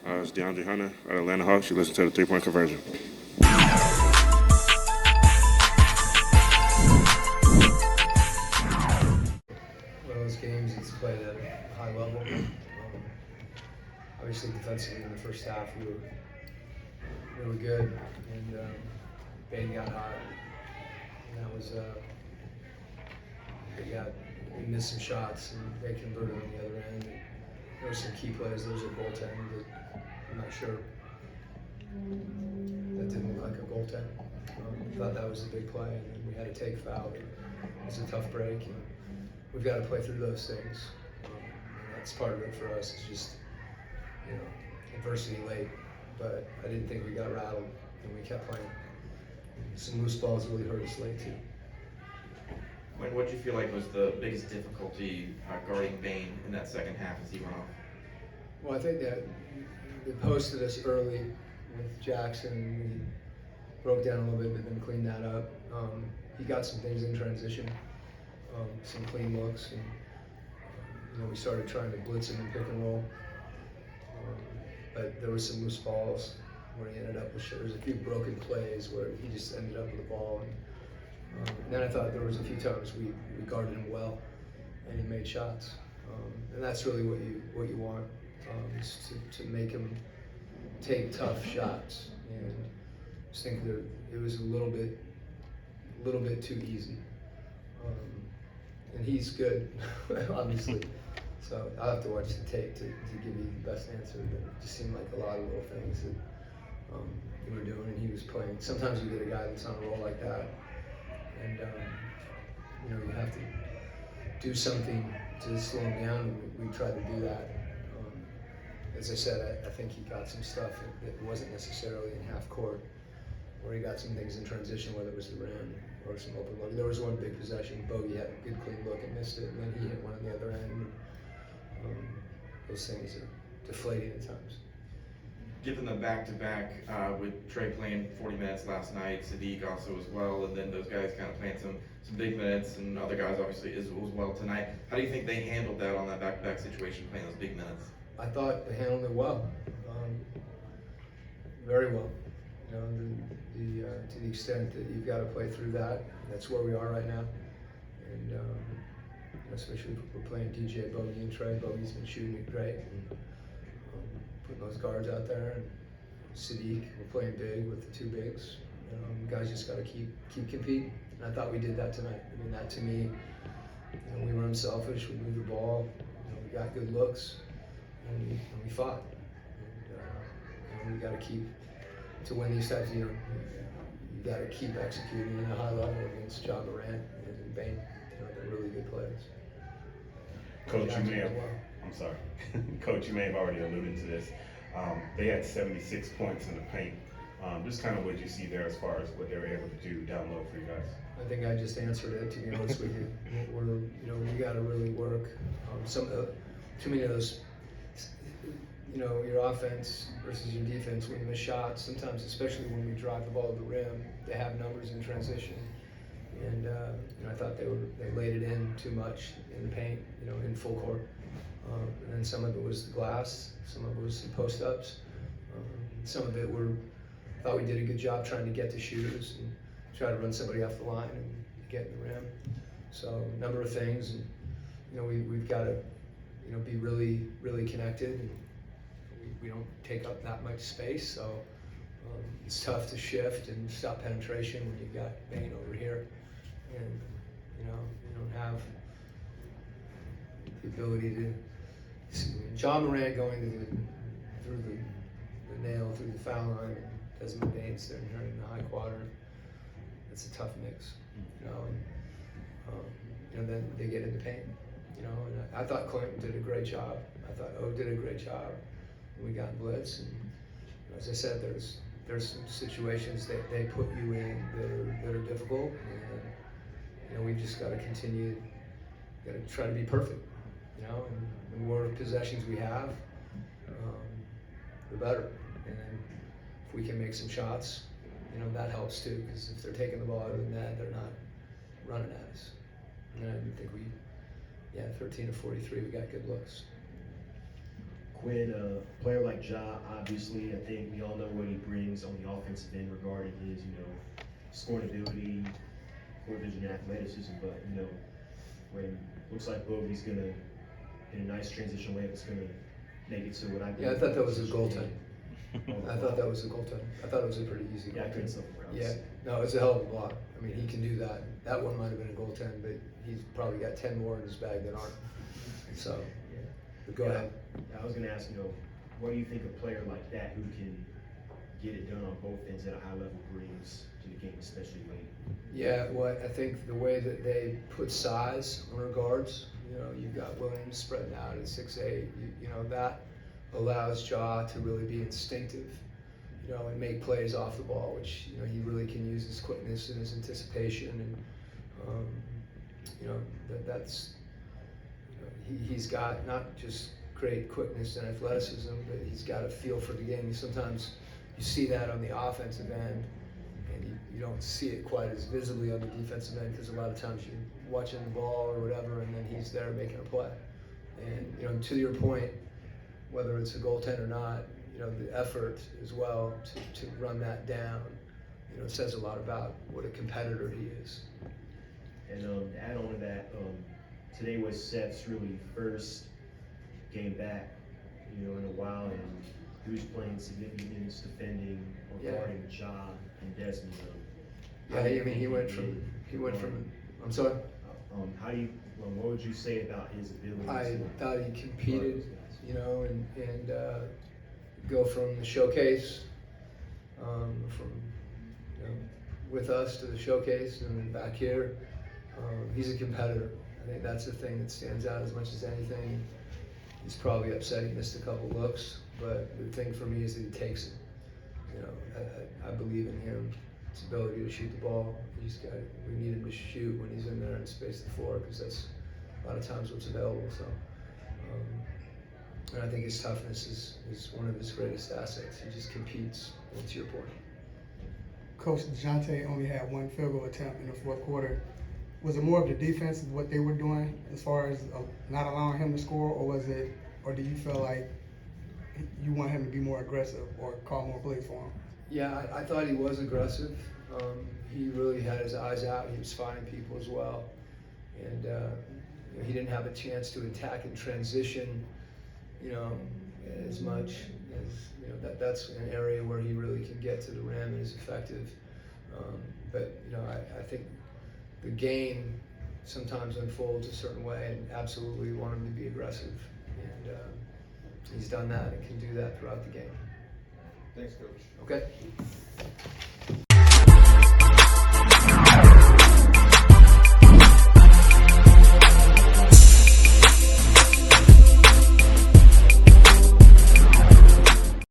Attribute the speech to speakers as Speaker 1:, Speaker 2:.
Speaker 1: It's DeAndre Hunter at Atlanta Hawks. You listen to the three-point conversion.
Speaker 2: One of those games that's played at a high level. Obviously, defensively in the first half, we were good, and Bane got hot. And that was we missed some shots, and they converted on the other end. There were some key plays. There was a goaltend that I'm not sure. That didn't look like a goaltend. Thought that was a big play, and then we had a take foul. It was a tough break, and we've got to play through those things. And that's part of it for us. It's just, adversity late. But I didn't think we got rattled, and we kept playing. Some loose balls really hurt us late too.
Speaker 3: What do you feel like was the biggest difficulty guarding Bane in that second half as he went off?
Speaker 2: Well, I think that they posted us early with Jackson. We broke down a little bit, but then cleaned that up. He got some things in transition, some clean looks, and we started trying to blitz him and pick and roll. But there was some loose balls where he ended up with. There was a few broken plays where he just ended up with the ball. And then I thought there was a few times we guarded him well, and he made shots. And that's really what you want, is to make him take tough shots. And I just think that it was a little bit too easy. And he's good, obviously. So I'll have to watch the tape to give you the best answer. But it just seemed like a lot of little things that he were doing, and he was playing. Sometimes you get a guy that's on a roll like that, and you have to do something to slow him down. And we tried to do that. As I said, I think he got some stuff that wasn't necessarily in half court, where he got some things in transition, whether it was the rim or some open look. There was one big possession, Bogey had a good clean look and missed it, and then he hit one on the other end. Those things are deflating at times.
Speaker 3: Given the back-to-back with Trey playing 40 minutes last night, Sadiq also as well, and then those guys kind of playing some big minutes, and other guys obviously as well tonight. How do you think they handled that on that back-to-back situation, playing those big minutes?
Speaker 2: I thought they handled it well, very well. To the extent that you've got to play through that, that's where we are right now. And especially if we're playing DJ, Bogey, and Trey. Bogey's been shooting it great, and putting those guards out there. And Sadiq, we're playing big with the two bigs. Guys just got to keep competing. And I thought we did that tonight. I mean, that to me, we were unselfish. We moved the ball. We got good looks, and we fought. And we got to keep to win these types. You got to keep executing at a high level against John Morant and Bane. They're really good players.
Speaker 4: Coach, Coach, you may have already alluded to this. They had 76 points in the paint. Just kind of what you see there as far as what they were able to do down low for you guys.
Speaker 2: I think I just answered it, to be honest with you. We got to really work. Too many of those, your offense versus your defense, when you miss shots, sometimes, especially when we drive the ball to the rim, they have numbers in transition. And I thought they laid it in too much in the paint, in full court. And then some of it was the glass, some of it was some post-ups. Some of it thought we did a good job trying to get to shooters and try to run somebody off the line and get in the rim. So a number of things, and we've got to be really, really connected. And we don't take up that much space, so it's tough to shift and stop penetration when you've got Bane over here, and you don't have the ability to. John Morant going through the nail, through the foul line, and Desmond Bane sitting here in the high quadrant. It's a tough mix, and then they get into paint, and I thought Clinton did a great job. I thought O did a great job. We got blitz, and as I said, there's some situations that they put you in that are difficult, and we've just got to continue, got to try to be perfect, and the more possessions we have, the better. And if we can make some shots, that helps too, because if they're taking the ball out of the net, they're not running at us. And I think 13 of 43, we got good looks.
Speaker 5: Quinn, a player like Ja, obviously, I think we all know what he brings on the offensive end regarding his, scoring ability, court vision, and athleticism. But, when looks like Bogey's gonna, in a nice transition layup, it's gonna make it to what I believe.
Speaker 2: Yeah, I thought that was a goaltend.
Speaker 5: Oh,
Speaker 2: I thought that was a goaltend. I thought it was a pretty easy
Speaker 5: Yeah, I couldn't
Speaker 2: goaltend.
Speaker 5: tell from where I was
Speaker 2: Yeah,
Speaker 5: sitting.
Speaker 2: no, it's a hell of a block. I mean, he can do that. That one might have been a goaltend, but he's probably got 10 more in his bag than aren't. So,
Speaker 5: Yeah.
Speaker 2: but go
Speaker 5: Yeah,
Speaker 2: ahead.
Speaker 5: I was gonna ask, what do you think a player like that who can get it done on both ends at a high level brings to the game, especially late?
Speaker 2: Yeah, well, I think the way that they put size on our guards, you've got Williams spreading out at 6'8", that allows Ja to really be instinctive, and make plays off the ball, which, he really can use his quickness and his anticipation, and, that's, he's got not just great quickness and athleticism, but he's got a feel for the game. Sometimes you see that on the offensive end, and you don't see it quite as visibly on the defensive end, because a lot of times you're watching the ball or whatever, and then he's there making a play. And to your point, whether it's a goaltend or not, the effort as well to run that down, says a lot about what a competitor he is.
Speaker 5: And to add on to that, today was Seth's really first game back, in a while, and he was playing significant minutes defending or
Speaker 2: Yeah.
Speaker 5: guarding Ja and Desmond.
Speaker 2: Yeah, I mean, he went from. I'm sorry.
Speaker 5: How do you? What would you say about his ability?
Speaker 2: I
Speaker 5: to
Speaker 2: thought he
Speaker 5: guard
Speaker 2: competed,
Speaker 5: those guys?
Speaker 2: and go from the showcase, from with us to the showcase, and then back here. He's a competitor. I think that's the thing that stands out as much as anything. He's probably upset he missed a couple looks, but the thing for me is that he takes it. I believe in him, his ability to shoot the ball. We need him to shoot when he's in there and space the floor, because that's a lot of times what's available. So, and I think his toughness is one of his greatest assets. He just competes. And to your point.
Speaker 6: Coach DeJounte only had one field goal attempt in the fourth quarter. Was it more of the defense of what they were doing as far as not allowing him to score, or do you feel like you want him to be more aggressive or call more plays for him?
Speaker 2: Yeah, I thought he was aggressive. He really had his eyes out. He was finding people as well, and he didn't have a chance to attack and transition, as much as that's an area where he really can get to the rim and is effective. But I think the game sometimes unfolds a certain way, and absolutely want him to be aggressive, and he's done that and can do that throughout the game.
Speaker 3: Thanks, Coach.
Speaker 2: Okay.